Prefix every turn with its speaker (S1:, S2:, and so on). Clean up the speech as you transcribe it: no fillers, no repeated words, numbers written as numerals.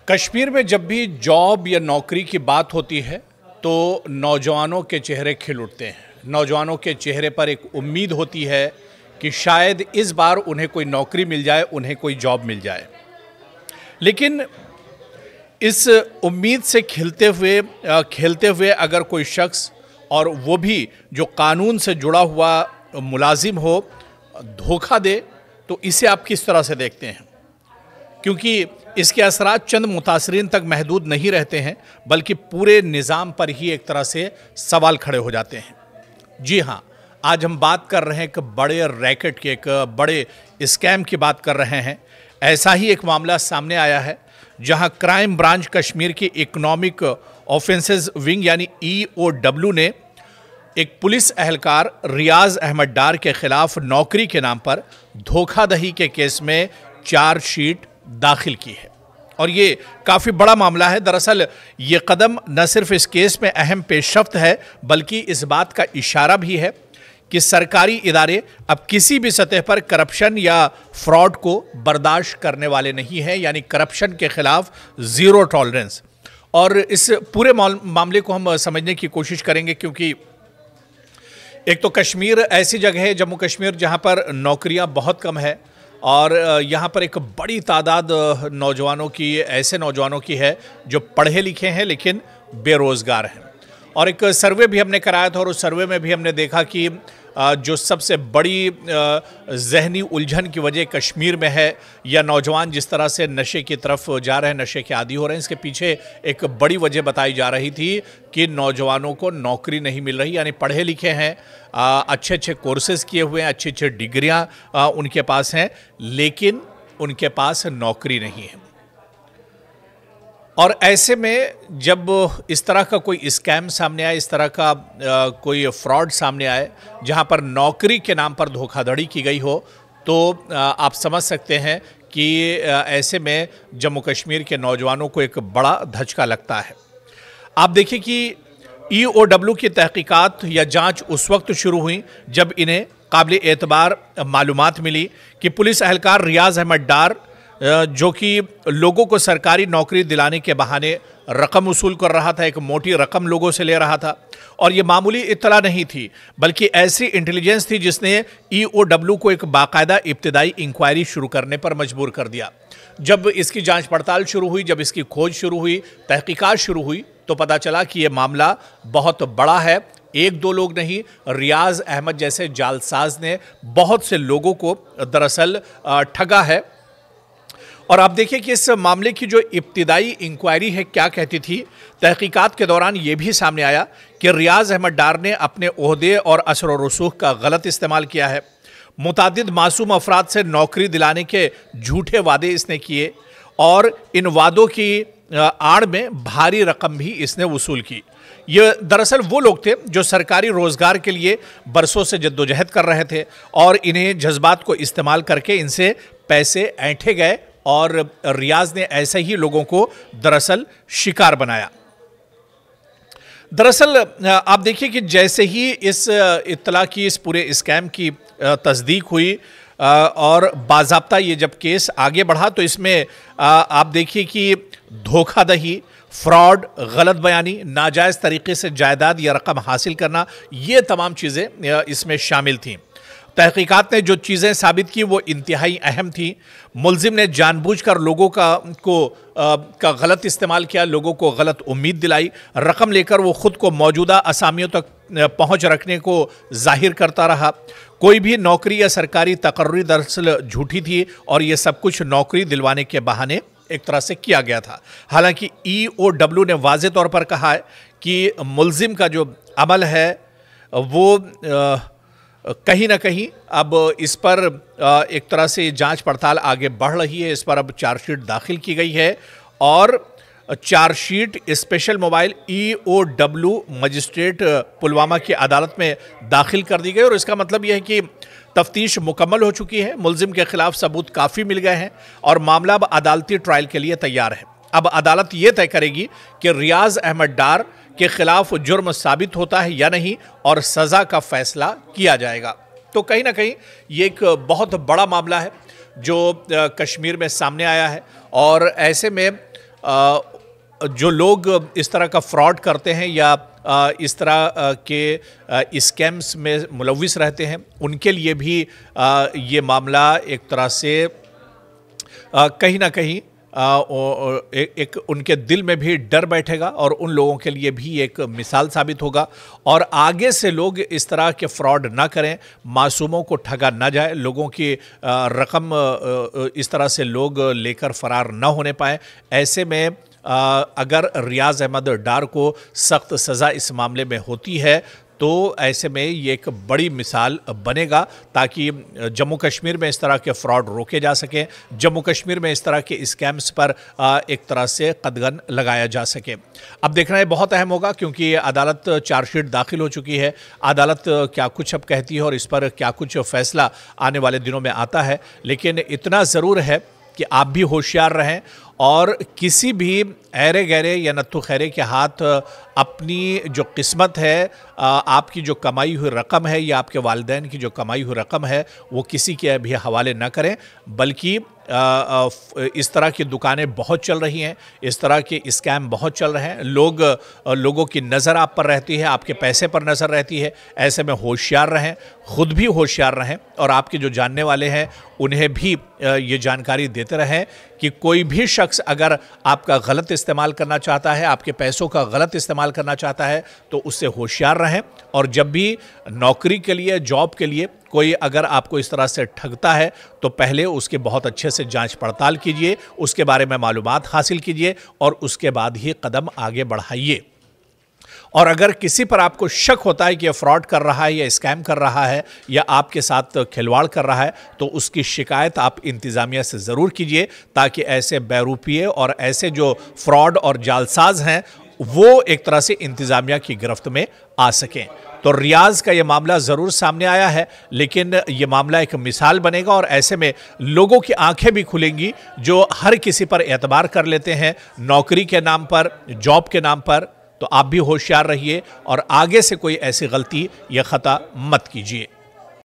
S1: कश्मीर में जब भी जॉब या नौकरी की बात होती है तो नौजवानों के चेहरे खिल उठते हैं। नौजवानों के चेहरे पर एक उम्मीद होती है कि शायद इस बार उन्हें कोई नौकरी मिल जाए, उन्हें कोई जॉब मिल जाए। लेकिन इस उम्मीद से खेलते हुए अगर कोई शख्स, और वो भी जो कानून से जुड़ा हुआ मुलाजिम हो, धोखा दे, तो इसे आप किस तरह से देखते हैं? क्योंकि इसके असरात चंद मुतासरीन तक महदूद नहीं रहते हैं, बल्कि पूरे निज़ाम पर ही एक तरह से सवाल खड़े हो जाते हैं। जी हाँ, आज हम बात कर रहे हैं एक बड़े रैकेट के, एक बड़े स्कैम की बात कर रहे हैं। ऐसा ही एक मामला सामने आया है जहां क्राइम ब्रांच कश्मीर की इकोनॉमिक ऑफेंसेस विंग यानी EOW ने एक पुलिस एहलकार रियाज अहमद डार के खिलाफ नौकरी के नाम पर धोखाधड़ी के केस में चार्जशीट दाखिल की है। और ये काफ़ी बड़ा मामला है। दरअसल ये कदम न सिर्फ इस केस में अहम पेशरफ्त है, बल्कि इस बात का इशारा भी है कि सरकारी इदारे अब किसी भी सतह पर करप्शन या फ्रॉड को बर्दाश्त करने वाले नहीं हैं, यानी करप्शन के खिलाफ ज़ीरो टॉलरेंस। और इस पूरे मामले को हम समझने की कोशिश करेंगे, क्योंकि एक तो कश्मीर ऐसी जगह है, जम्मू कश्मीर, जहाँ पर नौकरियाँ बहुत कम है और यहाँ पर एक बड़ी तादाद नौजवानों की, ऐसे नौजवानों की है जो पढ़े लिखे हैं लेकिन बेरोज़गार हैं। और एक सर्वे भी हमने कराया था और उस सर्वे में भी हमने देखा कि जो सबसे बड़ी जहनी उलझन की वजह कश्मीर में है, या नौजवान जिस तरह से नशे की तरफ जा रहे हैं, नशे के आदी हो रहे हैं, इसके पीछे एक बड़ी वजह बताई जा रही थी कि नौजवानों को नौकरी नहीं मिल रही। यानी पढ़े लिखे हैं, अच्छे अच्छे कोर्सेज किए हुए हैं, अच्छी अच्छी डिग्रियां उनके पास हैं, लेकिन उनके पास नौकरी नहीं है। और ऐसे में जब इस तरह का कोई स्कैम सामने आए, इस तरह का कोई फ्रॉड सामने आए जहां पर नौकरी के नाम पर धोखाधड़ी की गई हो, तो आप समझ सकते हैं कि ऐसे में जम्मू कश्मीर के नौजवानों को एक बड़ा धचका लगता है। आप देखिए कि EOW की तहकीकात या जांच उस वक्त शुरू हुई जब इन्हें काबिल एतबार मालूमात मिली कि पुलिस एहलकार रियाज अहमद डार, जो कि लोगों को सरकारी नौकरी दिलाने के बहाने रकम वसूल कर रहा था, एक मोटी रकम लोगों से ले रहा था। और ये मामूली इत्तला नहीं थी, बल्कि ऐसी इंटेलिजेंस थी जिसने EOW को एक बाकायदा इब्तिदाई इंक्वायरी शुरू करने पर मजबूर कर दिया। जब इसकी जांच पड़ताल शुरू हुई, जब इसकी खोज शुरू हुई, तहकीकात शुरू हुई, तो पता चला कि ये मामला बहुत बड़ा है। एक दो लोग नहीं, रियाज अहमद जैसे जालसाज ने बहुत से लोगों को दरअसल ठगा है। और आप देखिए कि इस मामले की जो इब्तिदाई इंक्वायरी है क्या कहती थी। तहकीकात के दौरान ये भी सामने आया कि रियाज अहमद डार ने अपने ओहदे और असर और रसूख का गलत इस्तेमाल किया है। मुतादिद मासूम अफराद से नौकरी दिलाने के झूठे वादे इसने किए और इन वादों की आड़ में भारी रकम भी इसने वसूल की। ये दरअसल वो लोग थे जो सरकारी रोजगार के लिए बरसों से जद्दोजहद कर रहे थे और इन्हें जज्बात को इस्तेमाल करके इनसे पैसे ऐंठे गए और रियाज ने ऐसे ही लोगों को दरअसल शिकार बनाया। दरअसल आप देखिए कि जैसे ही इस इत्तला की, इस पूरे स्कैम की तस्दीक हुई और बाज़ाब्ता ये जब केस आगे बढ़ा, तो इसमें आप देखिए कि धोखाधड़ी, फ्रॉड, गलत बयानी, नाजायज़ तरीके से जायदाद या रकम हासिल करना, ये तमाम चीज़ें इसमें शामिल थीं। तहकीकात ने जो चीज़ें साबित की वो इंतहाई अहम थी। मुलजिम ने जानबूझकर लोगों का गलत इस्तेमाल किया, लोगों को गलत उम्मीद दिलाई। रकम लेकर वो खुद को मौजूदा असामियों तक पहुंच रखने को जाहिर करता रहा। कोई भी नौकरी या सरकारी तकर्री दरअसल झूठी थी और ये सब कुछ नौकरी दिलवाने के बहाने एक तरह से किया गया था। हालांकि EOW ने वाज़े तौर पर कहा है कि मुलजिम का जो अमल है वो कहीं ना कहीं अब इस पर एक तरह से जांच पड़ताल आगे बढ़ रही है। इस पर अब चार्जशीट दाखिल की गई है और chargesheet special mobile EOW magistrate Pulwama की अदालत में दाखिल कर दी गई। और इसका मतलब यह है कि तफ्तीश मुकम्मल हो चुकी है, मुलजिम के खिलाफ सबूत काफ़ी मिल गए हैं और मामला अब अदालती ट्रायल के लिए तैयार है। अब अदालत ये तय करेगी कि रियाज अहमद डार के खिलाफ जुर्म साबित होता है या नहीं और सज़ा का फैसला किया जाएगा। तो कहीं ना कहीं ये एक बहुत बड़ा मामला है जो कश्मीर में सामने आया है और ऐसे में जो लोग इस तरह का फ्रॉड करते हैं या इस तरह के स्कैम्स में मुलविस रहते हैं, उनके लिए भी ये मामला एक तरह से कहीं ना कहीं एक उनके दिल में भी डर बैठेगा और उन लोगों के लिए भी एक मिसाल साबित होगा। और आगे से लोग इस तरह के फ्रॉड ना करें, मासूमों को ठगा ना जाए, लोगों की रकम इस तरह से लोग लेकर फरार ना होने पाए। ऐसे में अगर रियाज अहमद डार को सख्त सज़ा इस मामले में होती है तो ऐसे में ये एक बड़ी मिसाल बनेगा, ताकि जम्मू कश्मीर में इस तरह के फ्रॉड रोके जा सकें, जम्मू कश्मीर में इस तरह के स्कैम्स पर एक तरह से कदगन लगाया जा सके। अब देखना ये बहुत अहम होगा, क्योंकि अदालत चार्जशीट दाखिल हो चुकी है। अदालत क्या कुछ अब कहती है और इस पर क्या कुछ फैसला आने वाले दिनों में आता है। लेकिन इतना ज़रूर है कि आप भी होशियार रहें और किसी भी ऐरे गैरे या नत्थु खैरे के हाथ अपनी जो किस्मत है, आपकी जो कमाई हुई रकम है या आपके वालिदैन की जो कमाई हुई रकम है, वो किसी के भी हवाले ना करें। बल्कि इस तरह की दुकानें बहुत चल रही हैं, इस तरह के स्कैम बहुत चल रहे हैं, लोगों की नज़र आप पर रहती है, आपके पैसे पर नज़र रहती है। ऐसे में होशियार रहें, खुद भी होशियार रहें और आपके जो जानने वाले हैं उन्हें भी ये जानकारी देते रहें कि कोई भी शख्स अगर आपका गलत इस्तेमाल करना चाहता है, आपके पैसों का गलत इस्तेमाल करना चाहता है, तो उससे होशियार रहें। और जब भी नौकरी के लिए, जॉब के लिए कोई अगर आपको इस तरह से ठगता है तो पहले उसके बहुत अच्छे से जांच पड़ताल कीजिए, उसके बारे में मालूमात हासिल कीजिए और उसके बाद ही कदम आगे बढ़ाइए। और अगर किसी पर आपको शक होता है कि यह फ्रॉड कर रहा है या स्कैम कर रहा है या आपके साथ खिलवाड़ कर रहा है, तो उसकी शिकायत आप इंतज़ामिया से ज़रूर कीजिए, ताकि ऐसे बैरूपिये और ऐसे जो फ्रॉड और जालसाज हैं वो एक तरह से इंतज़ामिया की गिरफ्त में आ सकें। तो रियाज का ये मामला ज़रूर सामने आया है, लेकिन ये मामला एक मिसाल बनेगा और ऐसे में लोगों की आंखें भी खुलेंगी जो हर किसी पर एतबार कर लेते हैं नौकरी के नाम पर, जॉब के नाम पर। तो आप भी होशियार रहिए और आगे से कोई ऐसी गलती या ख़ता मत कीजिए।